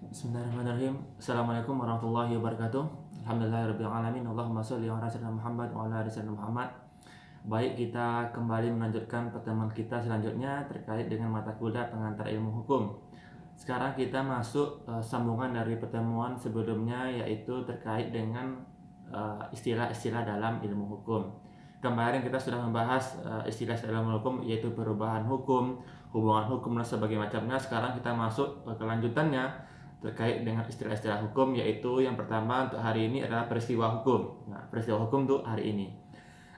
Bismillahirrahmanirrahim. Assalamualaikum warahmatullahi wabarakatuh. Alhamdulillahirabbil alamin. Allahumma shalli ala sayyidina Muhammad wa ala ali sayyidina Muhammad. Baik, kita kembali melanjutkan pertemuan kita selanjutnya terkait dengan mata kuliah pengantar ilmu hukum. Sekarang kita masuk sambungan dari pertemuan sebelumnya, yaitu terkait dengan istilah-istilah dalam ilmu hukum. Kemarin kita sudah membahas istilah-istilah dalam hukum, yaitu perubahan hukum, hubungan hukum dan sebagainya macamnya. Sekarang kita masuk ke lanjutannya terkait dengan istilah-istilah hukum, yaitu yang pertama untuk hari ini adalah peristiwa hukum. Nah, peristiwa hukum untuk hari ini.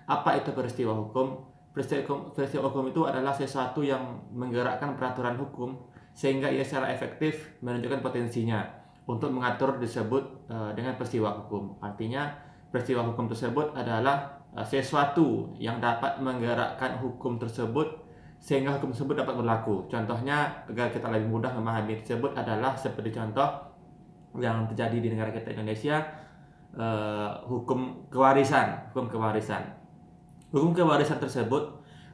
Apa itu peristiwa hukum? Peristiwa hukum itu adalah sesuatu yang menggerakkan peraturan hukum sehingga ia secara efektif menunjukkan potensinya untuk mengatur disebut dengan peristiwa hukum. Artinya peristiwa hukum tersebut adalah sesuatu yang dapat menggerakkan hukum tersebut sehingga hukum tersebut dapat berlaku. Contohnya, agar kita lebih mudah memahami tersebut adalah seperti contoh yang terjadi di negara kita Indonesia, hukum kewarisan. Hukum kewarisan tersebut,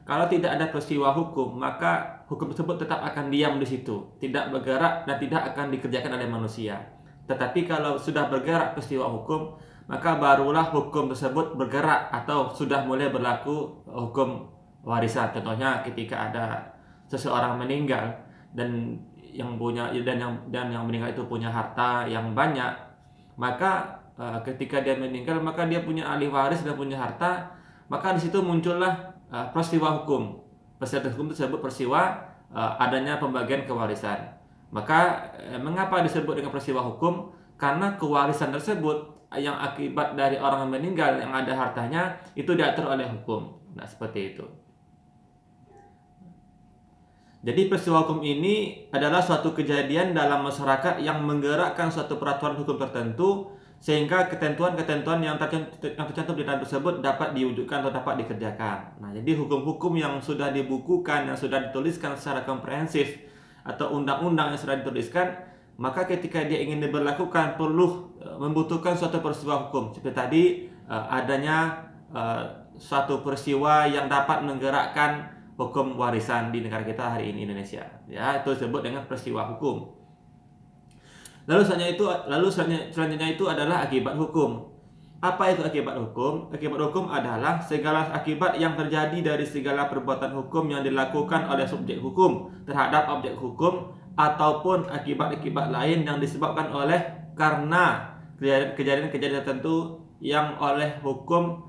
kalau tidak ada peristiwa hukum, maka hukum tersebut tetap akan diam di situ, tidak bergerak dan tidak akan dikerjakan oleh manusia. Tetapi kalau sudah bergerak peristiwa hukum, maka barulah hukum tersebut bergerak atau sudah mulai berlaku hukum warisan. Contohnya ketika ada seseorang meninggal dan yang meninggal itu punya harta yang banyak, maka ketika dia meninggal maka dia punya ahli waris dan punya harta, maka di situ muncullah peristiwa hukum. Peristiwa hukum tersebut peristiwa adanya pembagian kewarisan. Maka mengapa disebut dengan peristiwa hukum? Karena kewarisan tersebut yang akibat dari orang yang meninggal yang ada hartanya itu diatur oleh hukum. Nah, seperti itu. Jadi peristiwa hukum ini adalah suatu kejadian dalam masyarakat yang menggerakkan suatu peraturan hukum tertentu sehingga ketentuan-ketentuan yang tercantum di dalam tersebut dapat diwujudkan atau dapat dikerjakan. Nah, jadi hukum-hukum yang sudah dibukukan, yang sudah dituliskan secara komprehensif atau undang-undang yang sudah dituliskan, maka ketika dia ingin diberlakukan perlu membutuhkan suatu peristiwa hukum. Seperti tadi adanya suatu peristiwa yang dapat menggerakkan hukum warisan di negara kita hari ini Indonesia. Ya, itu disebut dengan peristiwa hukum. Lalu selanjutnya itu adalah akibat hukum. Apa itu akibat hukum? Akibat hukum adalah segala akibat yang terjadi dari segala perbuatan hukum yang dilakukan oleh subjek hukum terhadap objek hukum, ataupun akibat-akibat lain yang disebabkan oleh karena kejadian-kejadian tertentu yang oleh hukum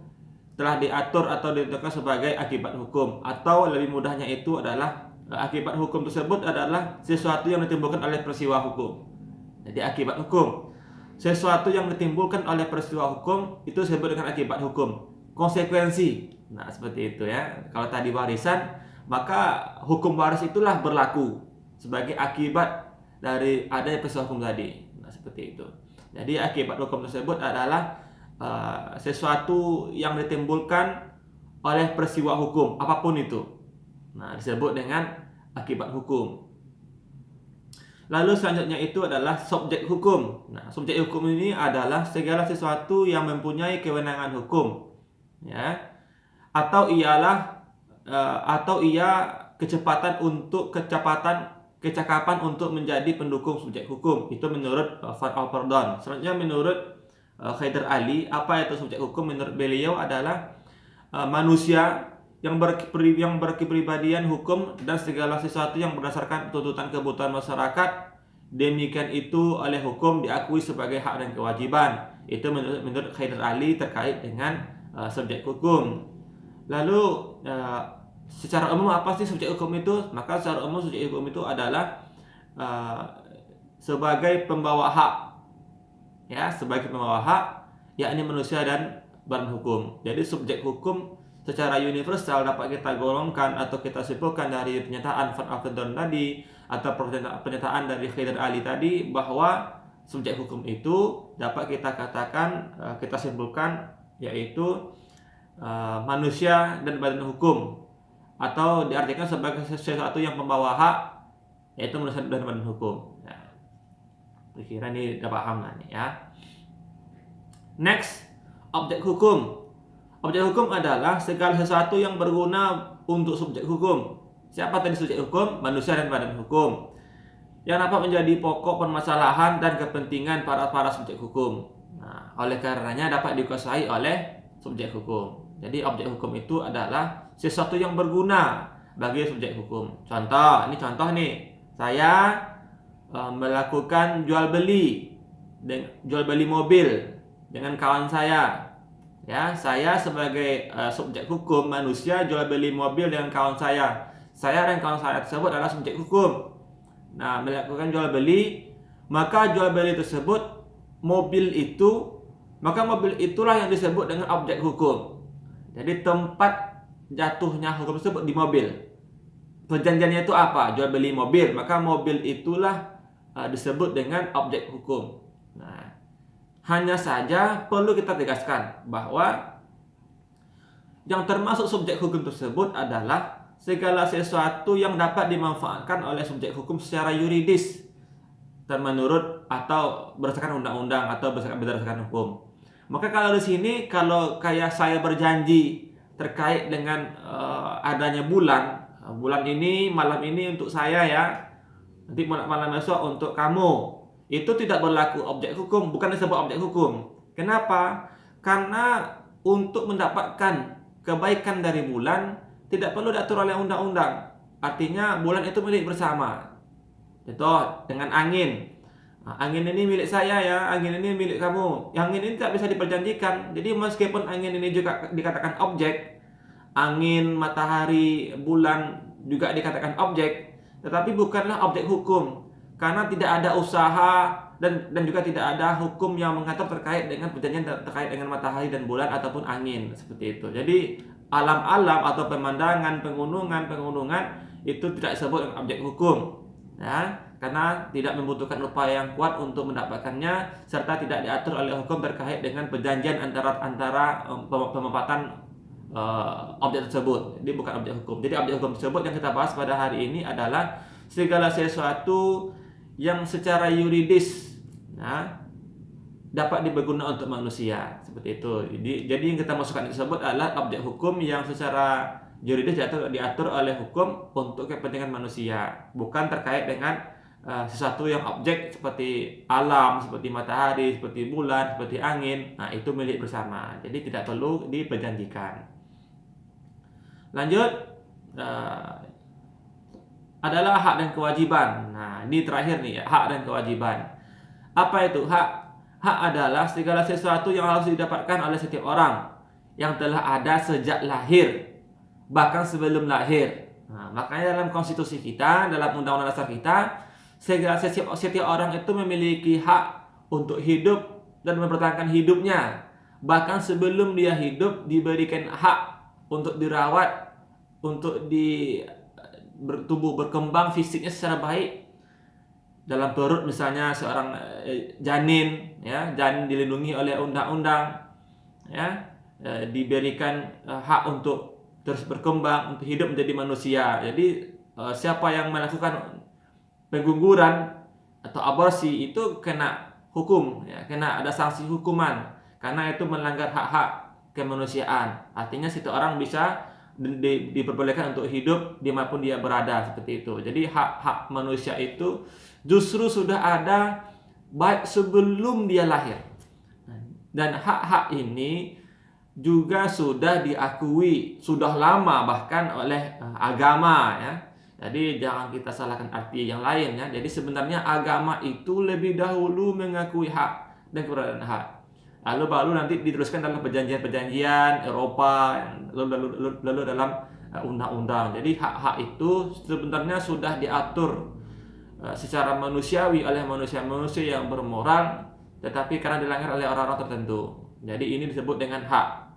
telah diatur atau ditentukan sebagai akibat hukum. Atau lebih mudahnya itu adalah akibat hukum tersebut adalah sesuatu yang ditimbulkan oleh peristiwa hukum. Jadi akibat hukum, sesuatu yang ditimbulkan oleh peristiwa hukum itu disebut dengan akibat hukum. Konsekuensi. Nah, seperti itu ya. Kalau tadi warisan, maka hukum waris itulah berlaku sebagai akibat dari adanya peristiwa hukum tadi. Nah, seperti itu. Jadi akibat hukum tersebut adalah sesuatu yang ditimbulkan oleh peristiwa hukum apapun itu. Nah, disebut dengan akibat hukum. Lalu selanjutnya itu adalah subjek hukum. Nah, subjek hukum ini adalah segala sesuatu yang mempunyai kewenangan hukum, ya, atau ia kecakapan untuk menjadi pendukung subjek hukum. Itu menurut Van Alperdon. Selanjutnya menurut Haider Ali, apa itu subjek hukum? Menurut beliau adalah manusia yang berkepribadian hukum dan segala sesuatu yang berdasarkan tuntutan kebutuhan masyarakat, demikian itu oleh hukum diakui sebagai hak dan kewajiban. Itu menurut Haider Ali terkait dengan subjek hukum. Lalu secara umum apa sih subjek hukum itu? Maka secara umum subjek hukum itu adalah sebagai pembawa hak, ya, sebagai pembawa hak, yakni manusia dan badan hukum. Jadi subjek hukum secara universal dapat kita golongkan atau kita simpulkan dari pernyataan Van Alperdon tadi atau pernyataan dari Haider Ali tadi, bahwa subjek hukum itu dapat kita katakan, kita simpulkan, yaitu manusia dan badan hukum, atau diartikan sebagai sesuatu yang membawa hak, yaitu manusia dan badan hukum. Ya, kira ini dapat paham nih ya. Next, objek hukum. Objek hukum adalah segala sesuatu yang berguna untuk subjek hukum. Siapa tadi subjek hukum? Manusia dan badan hukum. yang dapat menjadi pokok permasalahan dan kepentingan para subjek hukum. Nah, oleh karenanya dapat dikuasai oleh subjek hukum. Jadi objek hukum itu adalah sesuatu yang berguna bagi subjek hukum. Contoh, ini contoh nih. Saya melakukan jual beli mobil dengan kawan saya. Ya, saya sebagai subjek hukum manusia jual beli mobil dengan kawan saya. Saya dan kawan saya tersebut adalah subjek hukum. Nah, melakukan jual beli, maka jual beli tersebut mobil itulah yang disebut dengan objek hukum. Jadi tempat jatuhnya hukum tersebut di mobil. Perjanjiannya itu apa? Jual beli mobil, maka mobil itulah disebut dengan objek hukum. Nah, hanya saja perlu kita tegaskan bahwa yang termasuk subjek hukum tersebut adalah segala sesuatu yang dapat dimanfaatkan oleh subjek hukum secara yuridis dan menurut atau berdasarkan undang-undang atau berdasarkan hukum. Maka kalau di sini, kalau kayak saya berjanji terkait dengan adanya bulan ini, malam ini untuk saya ya, nanti malam besok untuk kamu, itu tidak berlaku objek hukum, bukan disebut objek hukum. Kenapa? Karena untuk mendapatkan kebaikan dari bulan tidak perlu diatur oleh undang-undang. Artinya bulan itu milik bersama. Contoh dengan angin. Angin ini milik saya ya, angin ini milik kamu. Angin ini tak bisa diperjanjikan. Jadi meskipun angin ini juga dikatakan objek, angin, matahari, bulan juga dikatakan objek, tetapi bukanlah objek hukum. Karena tidak ada usaha dan juga tidak ada hukum yang mengatur terkait dengan perjanjian terkait dengan matahari dan bulan ataupun angin, seperti itu. Jadi alam-alam atau pemandangan, pegunungan itu tidak disebut objek hukum. Ya, karena tidak membutuhkan upaya yang kuat untuk mendapatkannya serta tidak diatur oleh hukum terkait dengan perjanjian antara pemanfaatan objek tersebut. Jadi bukan objek hukum. Jadi objek hukum tersebut yang kita bahas pada hari ini adalah segala sesuatu yang secara yuridis dapat diberguna untuk manusia, seperti itu. Jadi yang kita masukkan tersebut adalah objek hukum yang secara yuridis diatur oleh hukum untuk kepentingan manusia, bukan terkait dengan sesuatu yang objek seperti alam, seperti matahari, seperti bulan, seperti angin. Nah, itu milik bersama, jadi tidak perlu diperjanjikan. Lanjut, adalah hak dan kewajiban. Nah, ini terakhir nih ya, hak dan kewajiban. Apa itu hak? Hak adalah segala sesuatu yang harus didapatkan oleh setiap orang yang telah ada sejak lahir, bahkan sebelum lahir. Nah, makanya dalam konstitusi kita, dalam undang-undang dasar kita, setiap orang itu memiliki hak untuk hidup dan mempertahankan hidupnya. Bahkan sebelum dia hidup diberikan hak untuk dirawat, untuk bertumbuh berkembang fisiknya secara baik. Dalam perut misalnya seorang janin, ya, janin dilindungi oleh undang-undang, ya, diberikan hak untuk terus berkembang, untuk hidup menjadi manusia. Jadi siapa yang melakukan pengguguran atau aborsi itu kena hukum, ya, kena ada sanksi hukuman karena itu melanggar hak-hak kemanusiaan. Artinya situ orang bisa diperbolehkan untuk hidup dimanapun dia berada, seperti itu. Jadi hak-hak manusia itu justru sudah ada baik sebelum dia lahir, dan hak-hak ini juga sudah diakui sudah lama bahkan oleh agama, ya. Jadi jangan kita salahkan arti yang lain, ya. Jadi sebenarnya agama itu lebih dahulu mengakui hak dan keberadaan hak, lalu baru nanti diteruskan dalam perjanjian-perjanjian Eropa, lalu dalam undang-undang. Jadi hak-hak itu sebenarnya sudah diatur secara manusiawi oleh manusia-manusia yang bermoral, tetapi karena dilanggar oleh orang-orang tertentu. Jadi ini disebut dengan hak.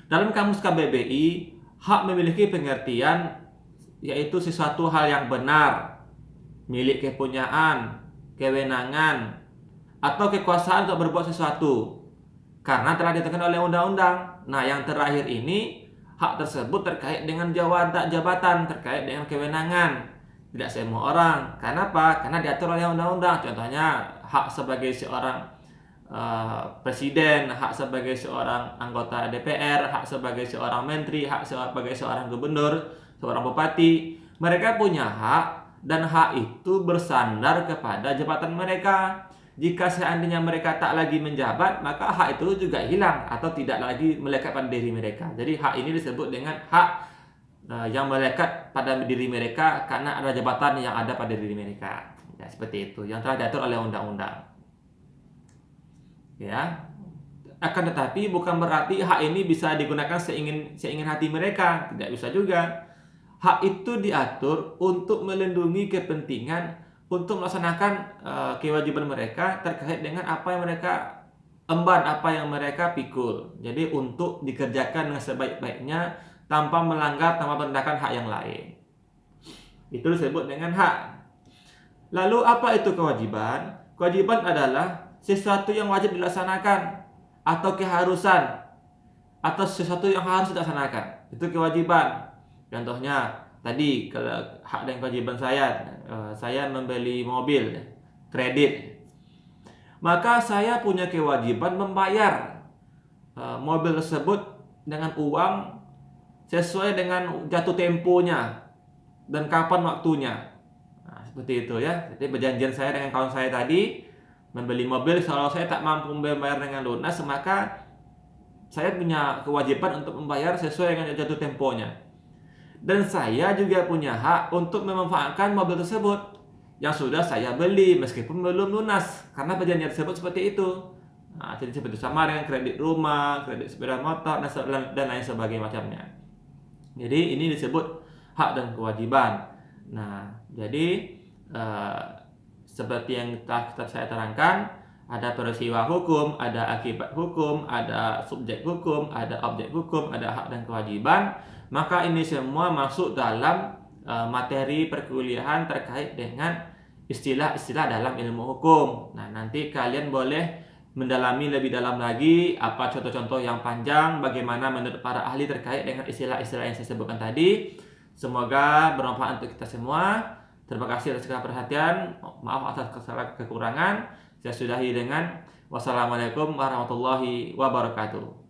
Dalam kamus KBBI, hak memiliki pengertian yaitu sesuatu hal yang benar, milik kepunyaan, kewenangan, atau kekuasaan untuk berbuat sesuatu karena telah ditentukan oleh undang-undang. Nah, yang terakhir ini, hak tersebut terkait dengan jabatan, terkait dengan kewenangan. Tidak semua orang. Karena apa? Karena diatur oleh undang-undang. Contohnya hak sebagai seorang presiden, hak sebagai seorang anggota DPR, hak sebagai seorang menteri, hak sebagai seorang gubernur, seorang bupati. Mereka punya hak dan hak itu bersandar kepada jabatan mereka. Jika seandainya mereka tak lagi menjabat, maka hak itu juga hilang atau tidak lagi melekat pada diri mereka. Jadi hak ini disebut dengan hak yang melekat pada diri mereka karena ada jabatan yang ada pada diri mereka. Ya, seperti itu yang telah diatur oleh undang-undang. Ya. Akan tetapi bukan berarti hak ini bisa digunakan seingin hati mereka, tidak bisa juga. Hak itu diatur untuk melindungi kepentingan untuk melaksanakan kewajiban mereka terkait dengan apa yang mereka emban, apa yang mereka pikul. Jadi untuk dikerjakan dengan sebaik-baiknya tanpa melanggar, tanpa merendahkan hak yang lain. Itu disebut dengan hak. Lalu apa itu kewajiban? Kewajiban adalah sesuatu yang wajib dilaksanakan atau keharusan atau sesuatu yang harus dilaksanakan. Itu kewajiban. Contohnya tadi kalau hak dan kewajiban saya membeli mobil kredit, maka saya punya kewajiban membayar mobil tersebut dengan uang sesuai dengan jatuh temponya dan kapan waktunya. Nah, seperti itu ya. Jadi perjanjian saya dengan kawan saya tadi membeli mobil, kalau saya tak mampu membayar dengan lunas, maka saya punya kewajiban untuk membayar sesuai dengan jatuh temponya. Dan saya juga punya hak untuk memanfaatkan mobil tersebut yang sudah saya beli meskipun belum lunas, karena perjanjian tersebut seperti itu. Nah, jadi seperti sama dengan kredit rumah, kredit sepeda motor, dan lain sebagainya macamnya. Jadi ini disebut hak dan kewajiban. Nah, jadi seperti yang telah saya terangkan, ada peristiwa hukum, ada akibat hukum, ada subjek hukum, ada objek hukum, ada hak dan kewajiban. Maka ini semua masuk dalam materi perkuliahan terkait dengan istilah-istilah dalam ilmu hukum. Nah, nanti kalian boleh mendalami lebih dalam lagi apa contoh-contoh yang panjang, bagaimana menurut para ahli terkait dengan istilah-istilah yang saya sebutkan tadi. Semoga bermanfaat untuk kita semua. Terima kasih atas segala perhatian. Maaf atas kesalahan kekurangan. Saya sudahi dengan wassalamualaikum warahmatullahi wabarakatuh.